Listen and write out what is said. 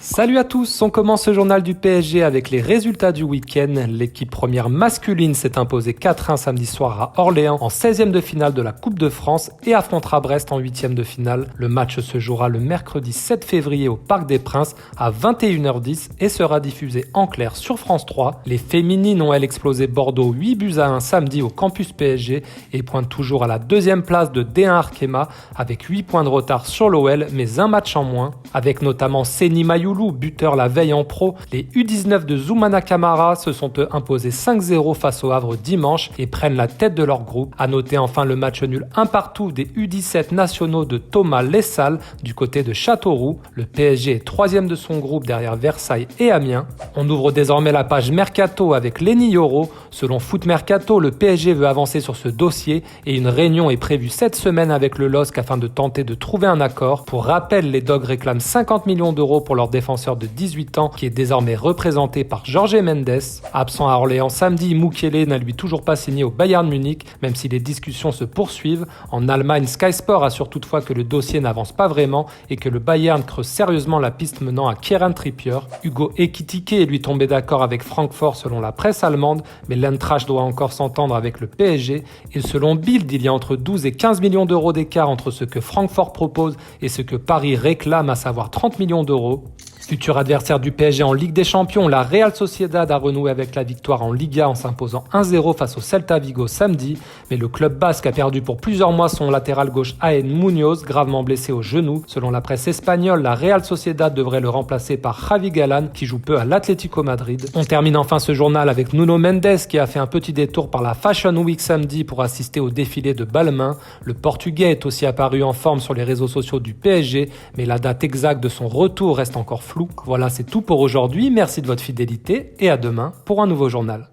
Salut à tous, on commence ce journal du PSG avec les résultats du week-end. L'équipe première masculine s'est imposée 4-1 samedi soir à Orléans en 16e de finale de la Coupe de France et affrontera Brest en 8e de finale. Le match se jouera le mercredi 7 février au Parc des Princes à 21h10 et sera diffusé en clair sur France 3. Les féminines ont elles explosé Bordeaux 8-1 samedi au campus PSG et pointent toujours à la deuxième place de D1 Arkema avec 8 points de retard sur l'OL mais un match en moins. Avec notamment Seny Mayoulou, buteur la veille en pro, les U19 de Zoumana Camara se sont imposés 5-0 face au Havre dimanche et prennent la tête de leur groupe. À noter enfin le match nul 1-1 des U17 nationaux de Thomas Lessal du côté de Châteauroux. Le PSG est 3e de son groupe derrière Versailles et Amiens. On ouvre désormais la page Mercato avec Lenny Yoro. Selon Foot Mercato, le PSG veut avancer sur ce dossier et une réunion est prévue cette semaine avec le LOSC afin de tenter de trouver un accord. Pour rappel, les Dogs réclament 50 millions d'euros pour leur défenseur de 18 ans qui est désormais représenté par Jorge Mendes. Absent à Orléans samedi, Mukiele n'a lui toujours pas signé au Bayern Munich, même si les discussions se poursuivent. En Allemagne, Sky Sport assure toutefois que le dossier n'avance pas vraiment et que le Bayern creuse sérieusement la piste menant à Kieran Trippier. Hugo Ekitike est lui tombé d'accord avec Francfort selon la presse allemande, mais l'Eintracht doit encore s'entendre avec le PSG. Et selon Bild, il y a entre 12 et 15 millions d'euros d'écart entre ce que Francfort propose et ce que Paris réclame, à savoir 30 millions d'euros. Futur adversaire du PSG en Ligue des Champions, la Real Sociedad a renoué avec la victoire en Liga en s'imposant 1-0 face au Celta Vigo samedi, mais le club basque a perdu pour plusieurs mois son latéral gauche Aen Munoz, gravement blessé au genou. Selon la presse espagnole, la Real Sociedad devrait le remplacer par Javi Galán, qui joue peu à l'Atlético Madrid. On termine enfin ce journal avec Nuno Mendes, qui a fait un petit détour par la Fashion Week samedi pour assister au défilé de Balmain. Le Portugais est aussi apparu en forme sur les réseaux sociaux du PSG, mais la date exacte de son retour reste encore floue. Voilà, c'est tout pour aujourd'hui. Merci de votre fidélité et à demain pour un nouveau journal.